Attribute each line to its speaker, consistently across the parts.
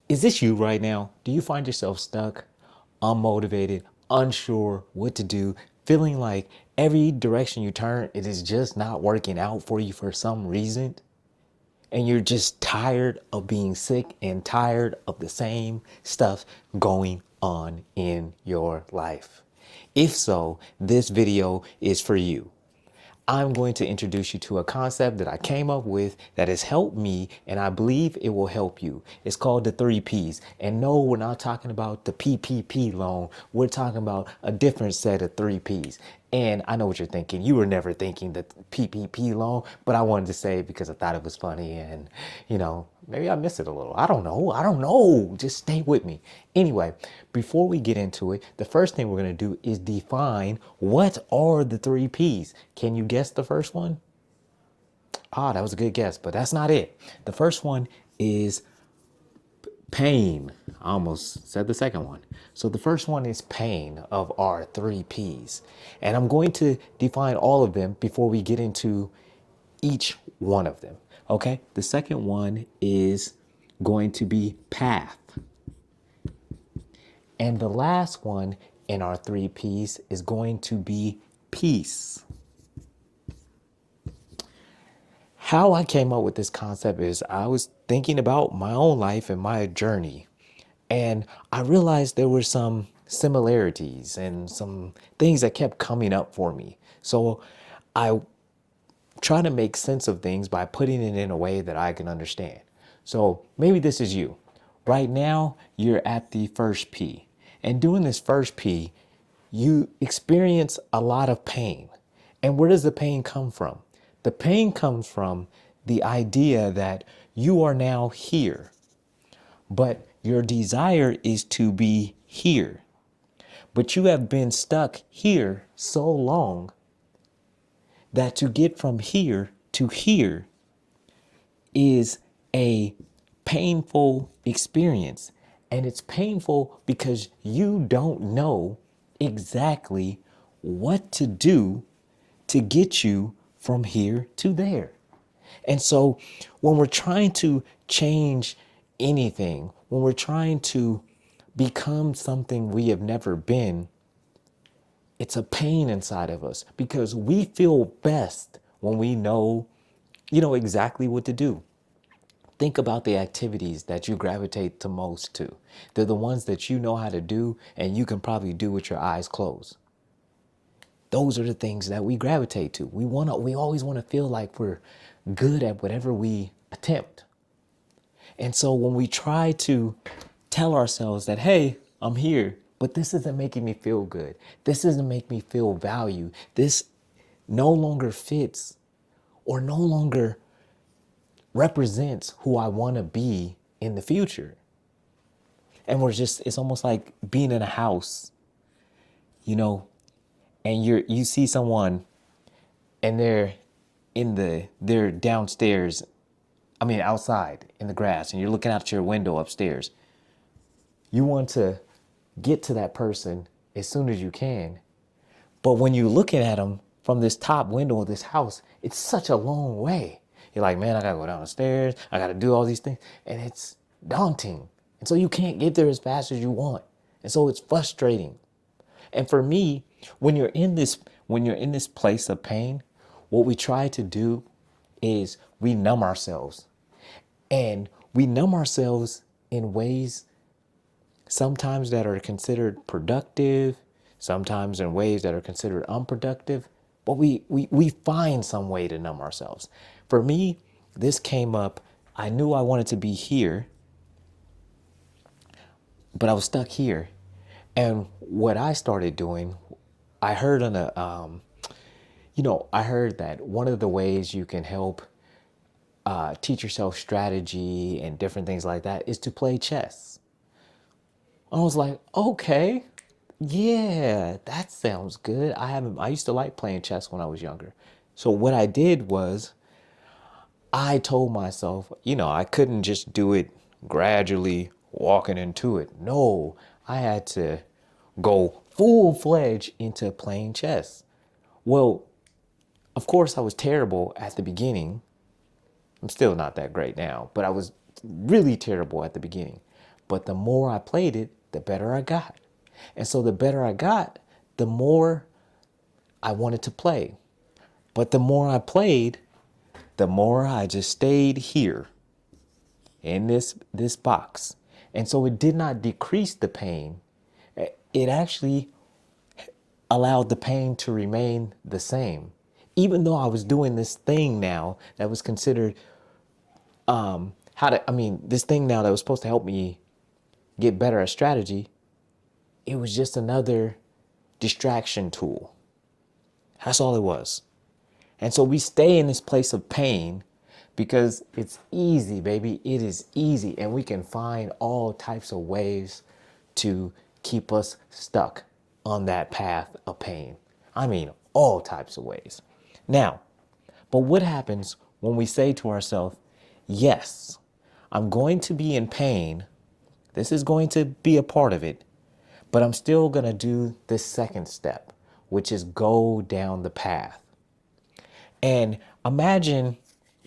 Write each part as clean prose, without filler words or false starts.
Speaker 1: Is this you right now? Do you find yourself stuck, unmotivated, unsure what to do, feeling like every direction you turn, it is just not working out for you for some reason? And you're just tired of being sick and tired of the same stuff going on in your life? If so, this video is for you. I'm going to introduce you to a concept that I came up with that has helped me, and I believe it will help you. It's called the 3Ps. And no, we're not talking about the PPP loan. We're talking about a different set of 3Ps. And I know what you're thinking. You were never thinking the PPP loan, but I wanted to say it because I thought it was funny and, maybe I missed it a little. I don't know. I don't know. Just stay with me. Anyway, before we get into it, the first thing we're going to do is define what are the 3Ps. Can you guess the first one? Ah, that was a good guess, but that's not it. The first one is pain. I almost said the second one. So the first one is pain of our 3Ps. And I'm going to define all of them before we get into each one of them. Okay. The second one is going to be path. And the last one in our 3Ps is going to be peace. How I came up with this concept is I was thinking about my own life and my journey. And I realized there were some similarities and some things that kept coming up for me. So I try to make sense of things by putting it in a way that I can understand. So maybe this is you. Right now, you're at the first P. And doing this first P, you experience a lot of pain. And where does the pain come from? The pain comes from the idea that you are now here, but your desire is to be here. But you have been stuck here so long that to get from here to here is a painful experience. And it's painful because you don't know exactly what to do to get you from here to there. And so when we're trying to change anything, when we're trying to become something we have never been, it's a pain inside of us because we feel best when we know, exactly what to do. Think about the activities that you gravitate the most to. They're the ones that you know how to do and you can probably do with your eyes closed. Those are the things that we gravitate to. We always want to feel like we're good at whatever we attempt. And so when we try to tell ourselves that, hey, I'm here, but this isn't making me feel good. This doesn't make me feel valued. This no longer fits or no longer represents who I want to be in the future. And it's almost like being in a house, and you see someone and they're downstairs, outside in the grass, and you're looking out your window upstairs. You want to get to that person as soon as you can. But when you're looking at them from this top window of this house, it's such a long way. You're like, man, I gotta go down the stairs. I gotta do all these things. And it's daunting. And so you can't get there as fast as you want. And so it's frustrating. And for me, when you're in this place of pain, what we try to do is we numb ourselves. And we numb ourselves in ways sometimes that are considered productive, sometimes in ways that are considered unproductive, but we find some way to numb ourselves. For me, this came up. I knew I wanted to be here, but I was stuck here. And what I started doing, I heard I heard that one of the ways you can help teach yourself strategy and different things like that is to play chess. I was like, okay, yeah, that sounds good. I used to like playing chess when I was younger. So what I did was I told myself, I couldn't just do it gradually walking into it. No, I had to go full fledged into playing chess. Well, of course, I was terrible at the beginning. I'm still not that great now, but I was really terrible at the beginning. But the more I played it, the better I got. And so the better I got, the more I wanted to play. But the more I played, the more I just stayed here in this box. And so it did not decrease the pain. It actually allowed the pain to remain the same. Even though I was doing this thing now that was considered this thing now that was supposed to help me get better at strategy, it was just another distraction tool. That's all it was. And so we stay in this place of pain because it's easy, baby. It is easy. And we can find all types of ways to keep us stuck on that path of pain. I mean, all types of ways. Now, but what happens when we say to ourselves, yes, I'm going to be in pain. This is going to be a part of it, but I'm still going to do this second step, which is go down the path. And imagine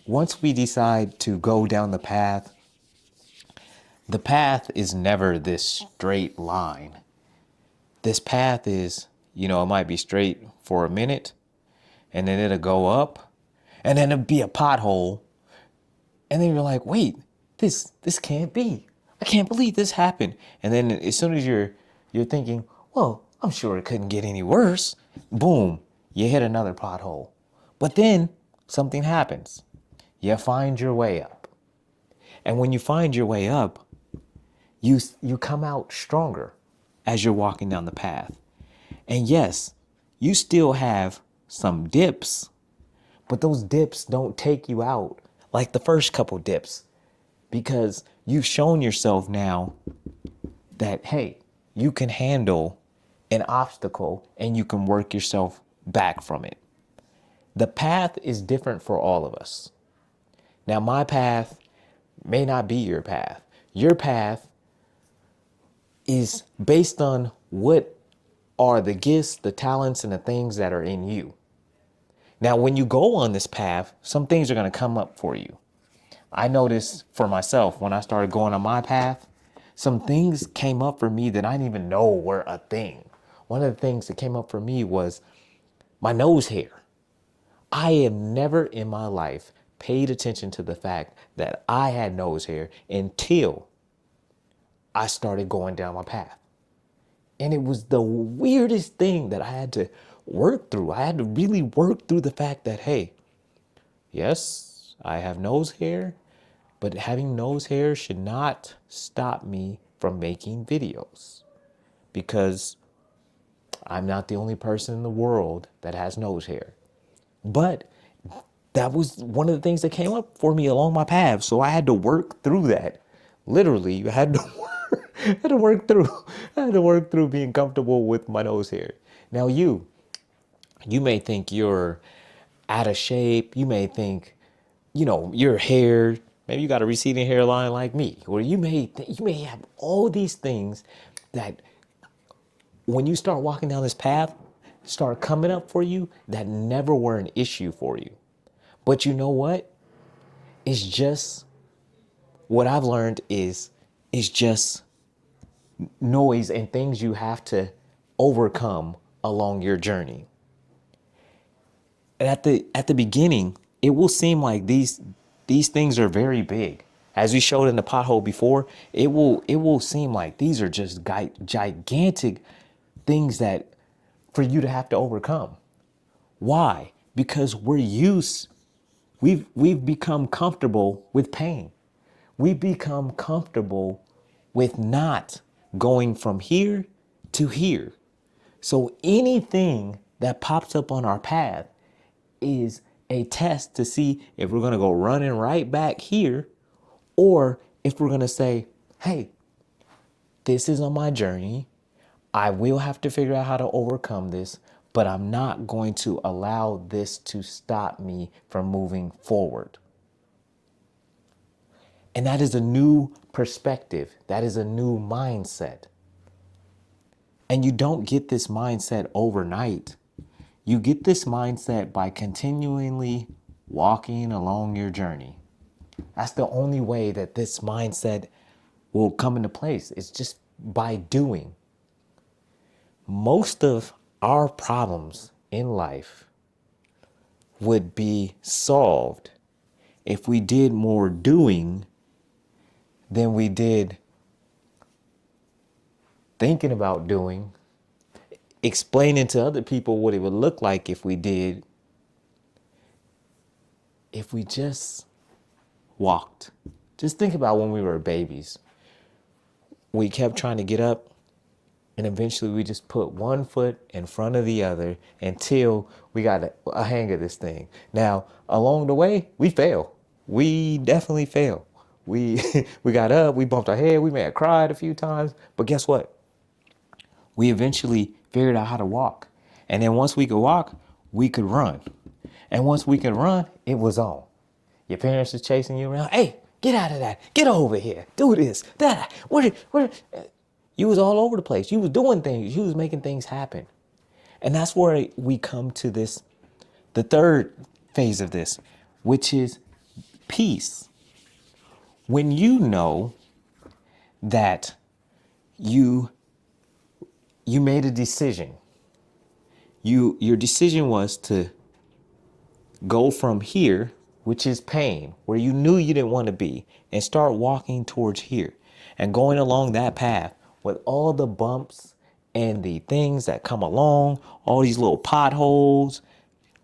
Speaker 1: once we decide to go down the path is never this straight line. This path is, it might be straight for a minute and then it'll go up and then it'll be a pothole. And then you're like, wait, this can't be. I can't believe this happened. And then as soon as you're thinking, well, I'm sure it couldn't get any worse. Boom, you hit another pothole. But then something happens. You find your way up. And when you find your way up, you come out stronger as you're walking down the path. And yes, you still have some dips, but those dips don't take you out like the first couple dips, because you've shown yourself now that, hey, you can handle an obstacle and you can work yourself back from it. The path is different for all of us. Now, my path may not be your path. Your path is based on what are the gifts, the talents, and the things that are in you. Now, when you go on this path, some things are going to come up for you. I noticed for myself, when I started going on my path, some things came up for me that I didn't even know were a thing. One of the things that came up for me was my nose hair. I have never in my life paid attention to the fact that I had nose hair until I started going down my path. And it was the weirdest thing that I had to work through. I had to really work through the fact that, hey, yes, I have nose hair, but having nose hair should not stop me from making videos, because I'm not the only person in the world that has nose hair. But that was one of the things that came up for me along my path. So I had to work through that. Literally, I had to work through being comfortable with my nose hair. Now you may think you're out of shape. You may think, your hair, maybe you got a receding hairline like me, or you may have all these things that when you start walking down this path, start coming up for you that never were an issue for you. But you know what? It's just, what I've learned is just noise and things you have to overcome along your journey. And at the beginning, it will seem like these things are very big. As we showed in the pothole before, it will seem like these are just gigantic things that for you to have to overcome. Why? Because we've become comfortable with pain. We've become comfortable with not going from here to here. So anything that pops up on our path is a test to see if we're going to go running right back here, or if we're going to say, hey, this is on my journey. I will have to figure out how to overcome this, but I'm not going to allow this to stop me from moving forward. And that is a new perspective. That is a new mindset. And you don't get this mindset overnight. You get this mindset by continually walking along your journey. That's the only way that this mindset will come into place. It's just by doing. Most of our problems in life would be solved if we did more doing than we did thinking about doing, explaining to other people what it would look like if we just walked. Just think about when we were babies. We kept trying to get up, and eventually we just put one foot in front of the other until we got a hang of this thing. Now, along the way, we fail. We definitely fail. We we got up, we bumped our head, we may have cried a few times, but guess what? We eventually figured out how to walk. And then once we could walk, we could run. And once we could run, it was on. Your parents is chasing you around. Hey, get out of that. Get over here. Do this. That. Where? You was all over the place. You was doing things. You was making things happen. And that's where we come to this, the third phase of this, which is peace. When you know that you made a decision, your decision was to go from here, which is pain, where you knew you didn't want to be, and start walking towards here and going along that path with all the bumps and the things that come along, all these little potholes,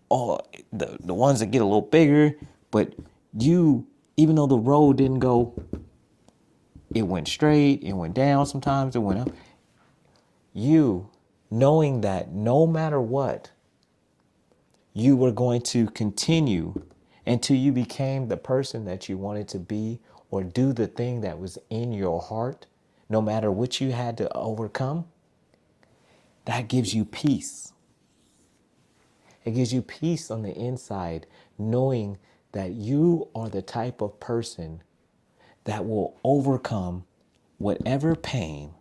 Speaker 1: all the ones that get a little bigger. But you, even though the road didn't go, it went straight, it went down, sometimes it went up. You knowing that no matter what, you were going to continue until you became the person that you wanted to be, or do the thing that was in your heart, no matter what you had to overcome. That gives you peace. It gives you peace on the inside, knowing that you are the type of person that will overcome whatever pain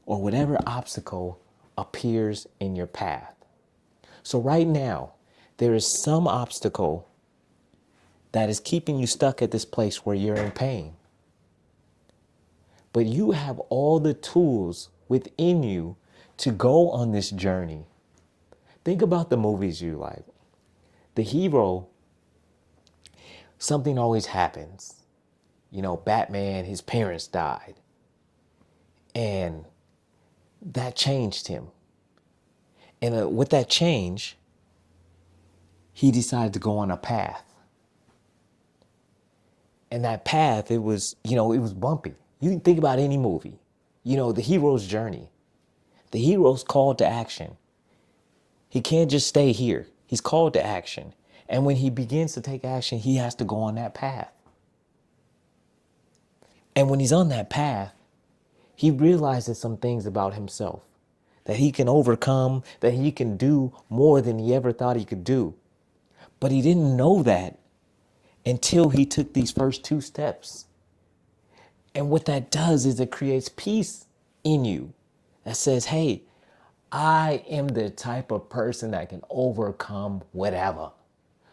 Speaker 1: or whatever obstacle appears in your path. So right now, there is some obstacle that is keeping you stuck at this place where you're in pain. But you have all the tools within you to go on this journey. Think about the movies you like. The hero, something always happens. You know, Batman, his parents died. And that changed him. And with that change, he decided to go on a path. And that path, it was bumpy. You can think about any movie. The hero's journey. The hero's called to action. He can't just stay here. He's called to action. And when he begins to take action, he has to go on that path. And when he's on that path, he realizes some things about himself. That he can overcome, that he can do more than he ever thought he could do. But he didn't know that until he took these first two steps. And what that does is it creates peace in you that says, hey, I am the type of person that can overcome whatever.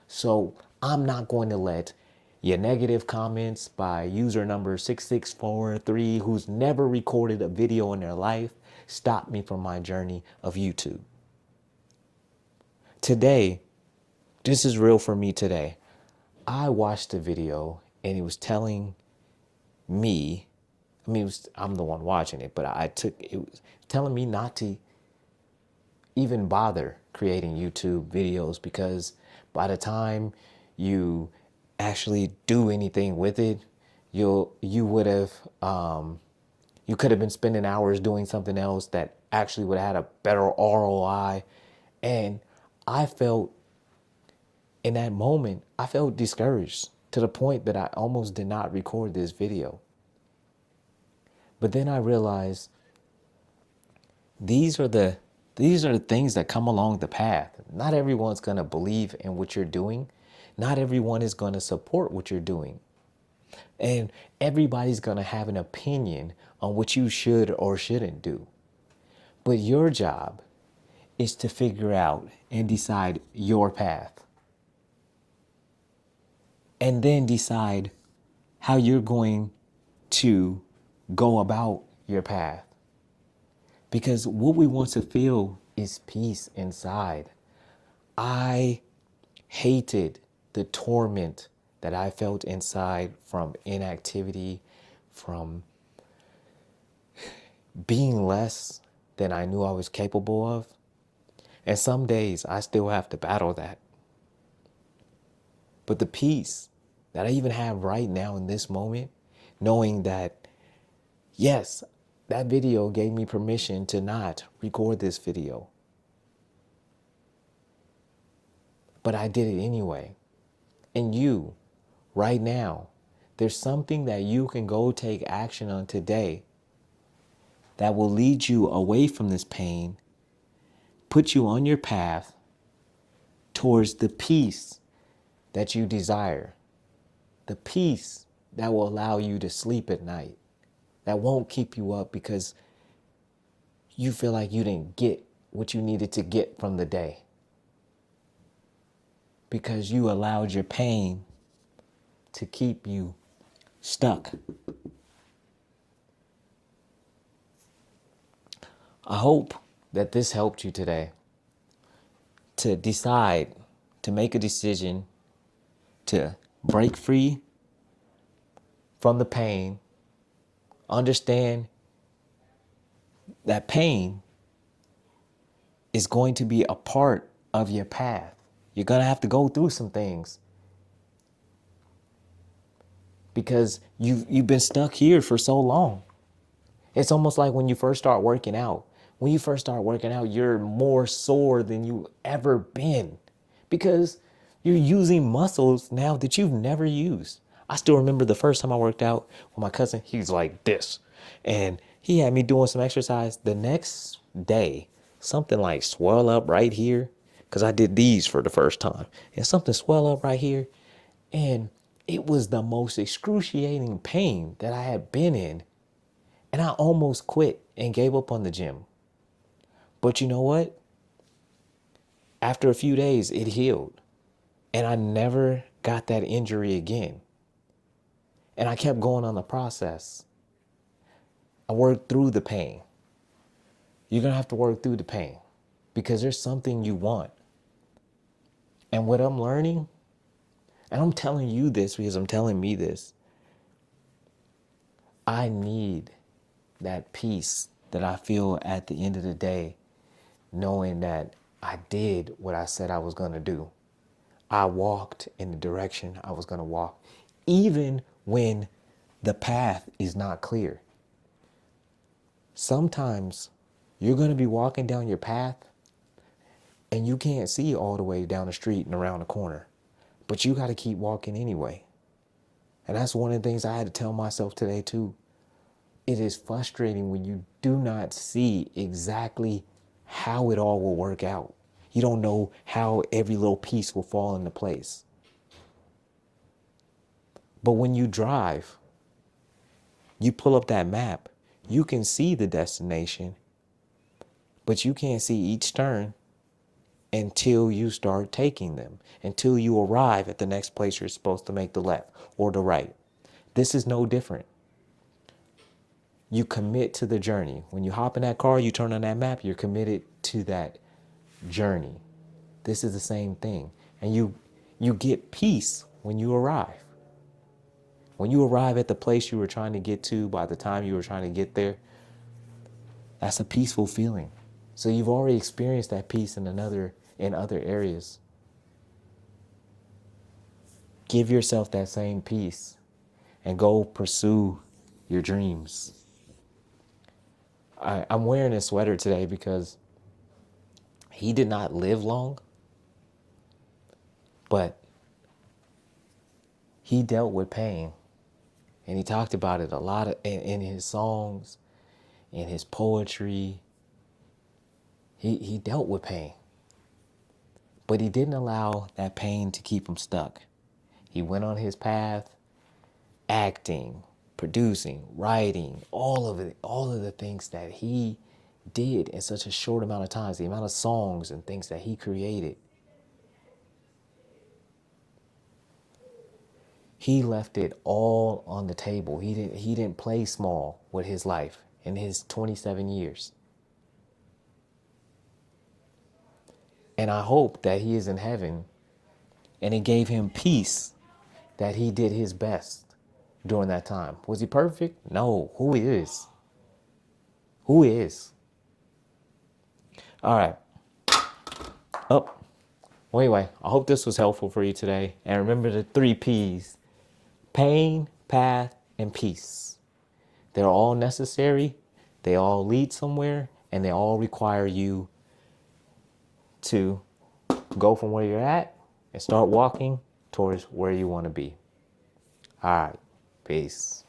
Speaker 1: So I'm not going to let your negative comments by user number 6643, who's never recorded a video in their life, stop me from my journey of YouTube. Today, this is real for me today. I watched a video and it was telling me, I'm the one watching it, but it was telling me not to even bother creating YouTube videos, because by the time you actually do anything with it, you could have been spending hours doing something else that actually would have had a better ROI. And I felt in that moment, I felt discouraged to the point that I almost did not record this video. But then I realized these are the things that come along the path. Not everyone's going to believe in what you're doing. Not everyone is going to support what you're doing. And everybody's going to have an opinion on what you should or shouldn't do. But your job is to figure out and decide your path. And then decide how you're going to go about your path. Because what we want to feel is peace inside. I hated the torment that I felt inside from inactivity, from being less than I knew I was capable of. And some days I still have to battle that. But the peace that I even have right now in this moment, knowing that, yes, that video gave me permission to not record this video, but I did it anyway. And you, right now, there's something that you can go take action on today that will lead you away from this pain, put you on your path towards the peace that you desire, the peace that will allow you to sleep at night, that won't keep you up because you feel like you didn't get what you needed to get from the day, because you allowed your pain to keep you stuck. I hope that this helped you today to decide, to make a decision, to break free from the pain. Understand that pain is going to be a part of your path. You're going to have to go through some things because you've been stuck here for so long. It's almost like when you first start working out. When you first start working out, you're more sore than you ever been because you're using muscles now that you've never used. I still remember the first time I worked out with my cousin. He's like this. And he had me doing some exercise. The next day, something like swell up right here because I did these for the first time. And something swell up right here. And it was the most excruciating pain that I had been in. And I almost quit and gave up on the gym. But you know what? After a few days, it healed. And I never got that injury again. And I kept going on the process. I worked through the pain. You're going to have to work through the pain because there's something you want. And what I'm learning, and I'm telling you this because I'm telling me this, I need that peace that I feel at the end of the day, knowing that I did what I said I was going to do. I walked in the direction I was going to walk, even when the path is not clear. Sometimes you're going to be walking down your path and you can't see all the way down the street and around the corner, but you got to keep walking anyway. And that's one of the things I had to tell myself today too. It is frustrating when you do not see exactly how it all will work out. You don't know how every little piece will fall into place. But when you drive, you pull up that map, you can see the destination, but you can't see each turn until you start taking them, until you arrive at the next place you're supposed to make the left or the right. This is no different. You commit to the journey. When you hop in that car, you turn on that map, you're committed to that journey. This is the same thing. And you get peace when you arrive. When you arrive at the place you were trying to get to, by the time you were trying to get there, that's a peaceful feeling. So you've already experienced that peace in other areas. Give yourself that same peace and go pursue your dreams. I'm wearing this sweater today because he did not live long, but he dealt with pain. And he talked about it a lot in his songs, in his poetry. He dealt with pain. But he didn't allow that pain to keep him stuck. He went on his path, acting, producing, writing, all of it, all of the things that he did in such a short amount of time, the amount of songs and things that he created. He left it all on the table. He didn't play small with his life in his 27 years. And I hope that he is in heaven and it gave him peace that he did his best during that time. Was he perfect? No. Who is? Who is? All right. Oh, well, anyway, I hope this was helpful for you today. And remember the 3 P's: pain, path, and peace. They're all necessary. They all lead somewhere, and they all require you to go from where you're at and start walking towards where you want to be. All right. Peace.